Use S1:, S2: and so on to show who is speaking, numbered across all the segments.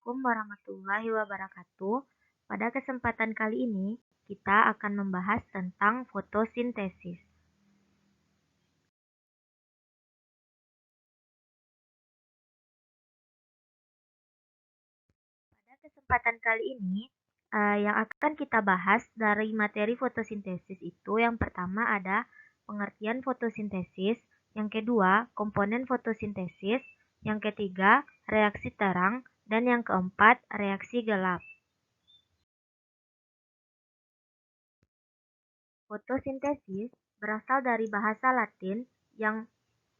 S1: Assalamualaikum warahmatullahi wabarakatuh. Pada kesempatan kali ini, kita akan membahas tentang fotosintesis. Pada kesempatan kali ini, yang akan kita bahas dari materi fotosintesis itu yang pertama ada pengertian fotosintesis, yang kedua komponen fotosintesis, yang ketiga reaksi terang, dan yang keempat reaksi gelap. Fotosintesis berasal dari bahasa Latin yang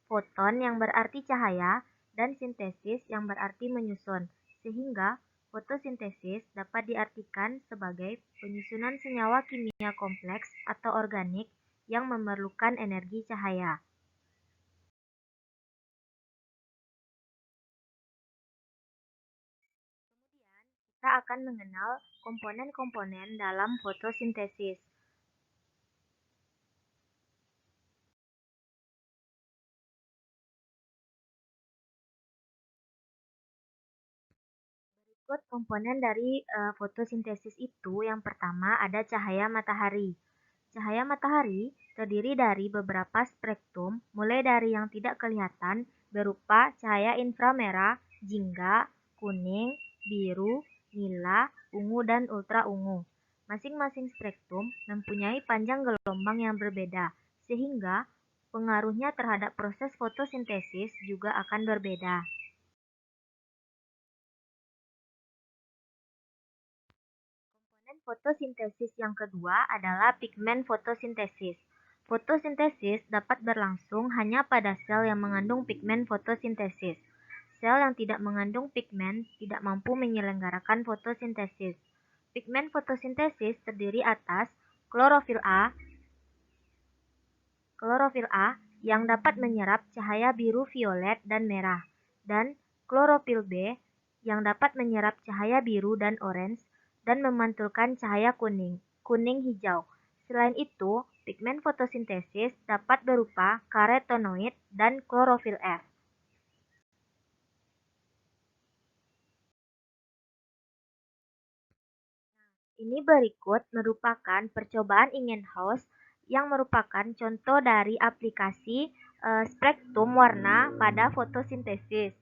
S1: foton yang berarti cahaya dan sintesis yang berarti menyusun, sehingga fotosintesis dapat diartikan sebagai penyusunan senyawa kimia kompleks atau organik yang memerlukan energi cahaya. Kita akan mengenal komponen-komponen dalam fotosintesis. Berikut komponen dari fotosintesis itu yang pertama ada cahaya matahari. Cahaya matahari terdiri dari beberapa spektrum, mulai dari yang tidak kelihatan berupa cahaya inframerah, jingga, kuning, biru, nila, ungu, dan ultra-ungu. Masing-masing spektrum mempunyai panjang gelombang yang berbeda, sehingga pengaruhnya terhadap proses fotosintesis juga akan berbeda. Komponen fotosintesis yang kedua adalah pigmen fotosintesis. Fotosintesis dapat berlangsung hanya pada sel yang mengandung pigmen fotosintesis. Sel yang tidak mengandung pigmen tidak mampu menyelenggarakan fotosintesis. Pigmen fotosintesis terdiri atas klorofil A yang dapat menyerap cahaya biru, violet, dan merah, dan klorofil B yang dapat menyerap cahaya biru dan orange dan memantulkan cahaya kuning, kuning-hijau. Selain itu, pigmen fotosintesis dapat berupa karotenoid dan klorofil F. Ini berikut merupakan percobaan Ingenhousz yang merupakan contoh dari aplikasi spektrum warna pada fotosintesis.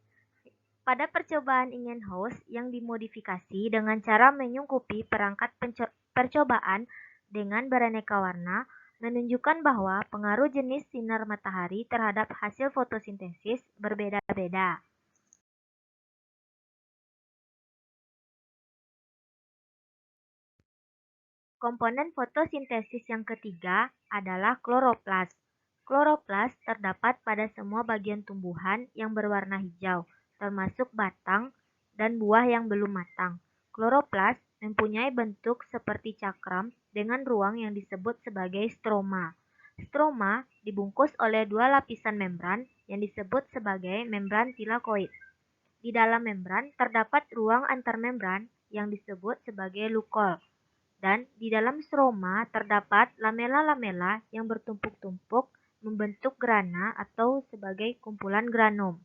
S1: Pada percobaan Ingenhousz yang dimodifikasi dengan cara menyungkupi perangkat percobaan dengan beraneka warna, menunjukkan bahwa pengaruh jenis sinar matahari terhadap hasil fotosintesis berbeda-beda. Komponen fotosintesis yang ketiga adalah kloroplas. Kloroplas terdapat pada semua bagian tumbuhan yang berwarna hijau, termasuk batang dan buah yang belum matang. Kloroplas mempunyai bentuk seperti cakram dengan ruang yang disebut sebagai stroma. Stroma dibungkus oleh dua lapisan membran yang disebut sebagai membran tilakoid. Di dalam membran terdapat ruang antarmembran yang disebut sebagai lukol. Dan di dalam stroma terdapat lamela-lamela yang bertumpuk-tumpuk membentuk grana atau sebagai kumpulan granum.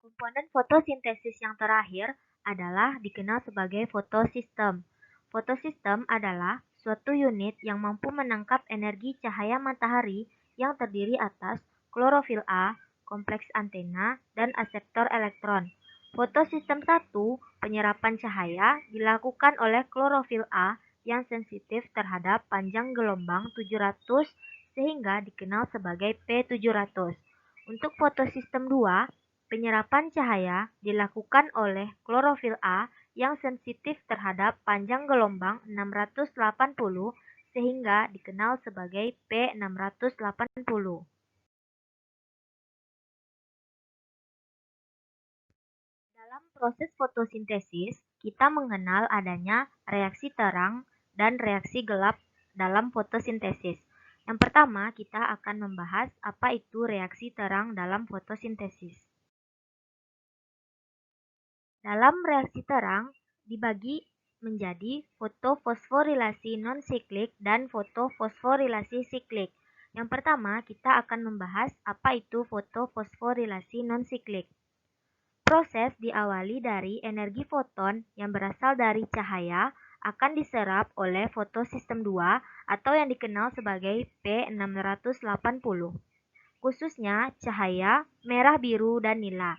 S1: Komponen fotosintesis yang terakhir adalah dikenal sebagai fotosistem. Fotosistem adalah suatu unit yang mampu menangkap energi cahaya matahari yang terdiri atas klorofil A, kompleks antena, dan aseptor elektron. Fotosistem 1, penyerapan cahaya dilakukan oleh klorofil A yang sensitif terhadap panjang gelombang 700 sehingga dikenal sebagai P700. Untuk fotosistem 2, penyerapan cahaya dilakukan oleh klorofil A yang sensitif terhadap panjang gelombang 680 sehingga dikenal sebagai P680. Dalam proses fotosintesis, kita mengenal adanya reaksi terang dan reaksi gelap dalam fotosintesis. Yang pertama, kita akan membahas apa itu reaksi terang dalam fotosintesis. Dalam reaksi terang dibagi menjadi fotofosforilasi non-siklik dan fotofosforilasi siklik. Yang pertama, kita akan membahas apa itu fotofosforilasi non-siklik. Proses diawali dari energi foton yang berasal dari cahaya akan diserap oleh fotosistem 2 atau yang dikenal sebagai P680, khususnya cahaya merah, biru, dan nila.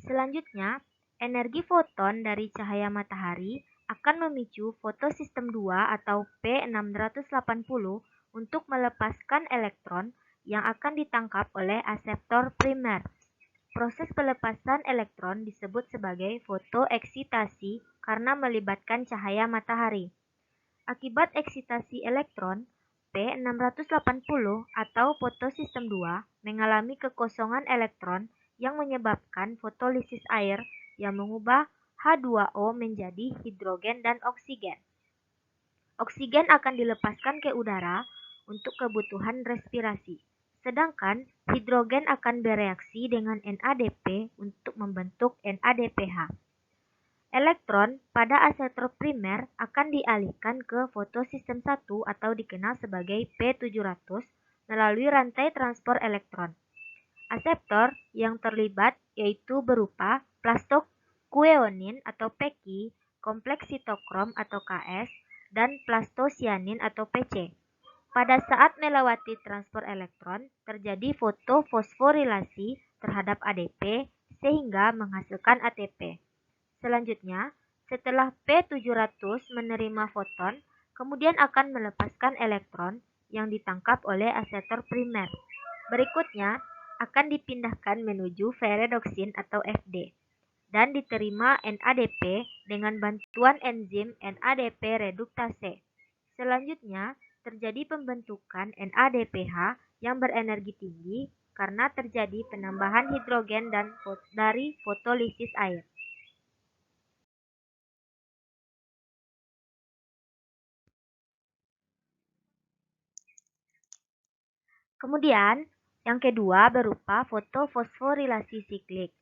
S1: Selanjutnya, energi foton dari cahaya matahari akan memicu fotosistem 2 atau P680 untuk melepaskan elektron yang akan ditangkap oleh aseptor primer. Proses pelepasan elektron disebut sebagai fotoeksitasi karena melibatkan cahaya matahari. Akibat eksitasi elektron, P680 atau fotosistem 2 mengalami kekosongan elektron yang menyebabkan fotolisis air yang mengubah H2O menjadi hidrogen dan oksigen. Oksigen akan dilepaskan ke udara untuk kebutuhan respirasi, sedangkan hidrogen akan bereaksi dengan NADP untuk membentuk NADPH. Elektron pada asetor primer akan dialihkan ke fotosistem 1 atau dikenal sebagai P700 melalui rantai transport elektron. Aseptor yang terlibat yaitu berupa plastokueonin atau Peki, kompleks sitokrom atau Ks, dan plastosianin atau Pc. Pada saat melewati transport elektron, terjadi fotofosforilasi terhadap ADP sehingga menghasilkan ATP. Selanjutnya, setelah P700 menerima foton, kemudian akan melepaskan elektron yang ditangkap oleh asetor primer. Berikutnya, akan dipindahkan menuju ferredoksin atau FD dan diterima NADP dengan bantuan enzim NADP reduktase. Selanjutnya, terjadi pembentukan NADPH yang berenergi tinggi karena terjadi penambahan hidrogen dan dari fotolisis air. Kemudian, yang kedua berupa fotofosforilasi siklik.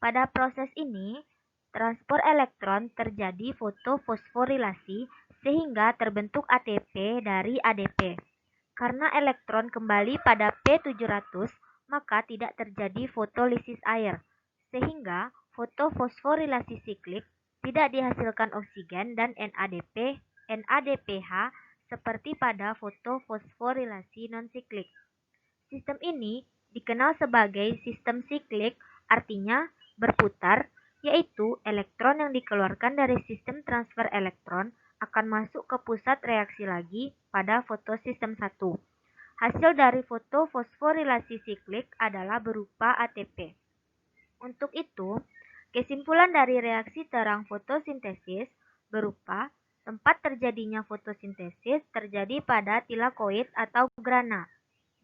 S1: Pada proses ini, transport elektron terjadi fotofosforilasi sehingga terbentuk ATP dari ADP. Karena elektron kembali pada P700, maka tidak terjadi fotolisis air, sehingga fotofosforilasi siklik tidak dihasilkan oksigen dan NADP, NADPH seperti pada fotofosforilasi non-siklik. Sistem ini dikenal sebagai sistem siklik, artinya berputar, yaitu elektron yang dikeluarkan dari sistem transfer elektron akan masuk ke pusat reaksi lagi pada fotosistem 1. Hasil dari fotofosforilasi siklik adalah berupa ATP. Untuk itu, kesimpulan dari reaksi terang fotosintesis berupa tempat terjadinya fotosintesis terjadi pada tilakoid atau grana.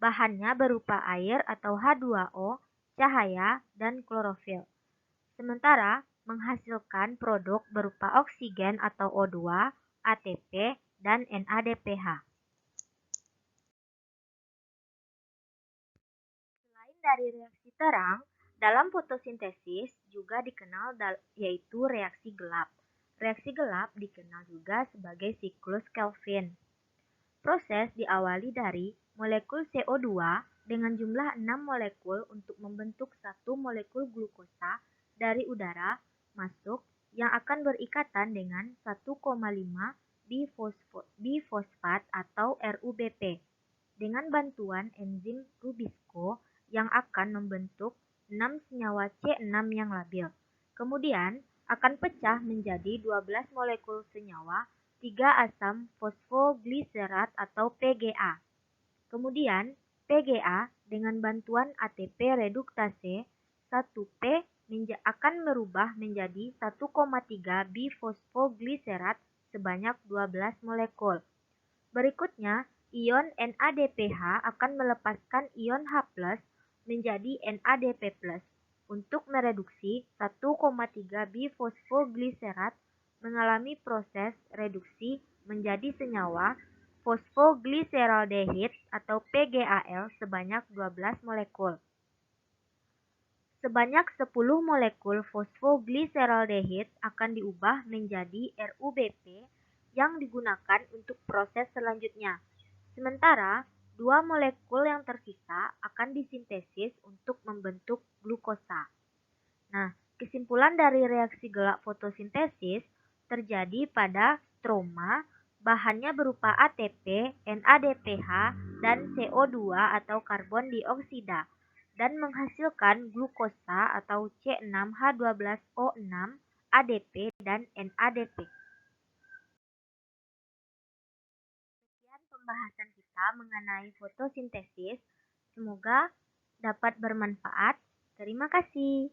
S1: Bahannya berupa air atau H2O, cahaya, dan klorofil. Sementara menghasilkan produk berupa oksigen atau O2, ATP, dan NADPH. Selain dari reaksi terang, dalam fotosintesis juga dikenal yaitu reaksi gelap. Reaksi gelap dikenal juga sebagai siklus Kelvin. Proses diawali dari molekul CO2 dengan jumlah 6 molekul untuk membentuk satu molekul glukosa dari udara masuk yang akan berikatan dengan 1,5 bifosfat atau RUBP dengan bantuan enzim Rubisco yang akan membentuk 6 senyawa C6 yang labil. Kemudian akan pecah menjadi 12 molekul senyawa 3 asam fosfogliserat atau PGA. Kemudian PGA dengan bantuan ATP reduktase 1P akan merubah menjadi 1,3 bifosfogliserat sebanyak 12 molekul. Berikutnya, ion NADPH akan melepaskan ion H+ menjadi NADP+ untuk mereduksi 1,3 bifosfogliserat mengalami proses reduksi menjadi senyawa fosfogliseraldehid atau PGAL sebanyak 12 molekul. Sebanyak 10 molekul fosfogliseraldehid akan diubah menjadi RUBP yang digunakan untuk proses selanjutnya. Sementara Dua molekul yang tersisa akan disintesis untuk membentuk glukosa. Nah, kesimpulan dari reaksi gelak fotosintesis terjadi pada stroma, bahannya berupa ATP, NADPH, dan CO2 atau karbon dioksida, dan menghasilkan glukosa atau C6H12O6, ADP, dan NADP. Sekian pembahasan kita mengenai fotosintesis. Semoga dapat bermanfaat. Terima kasih.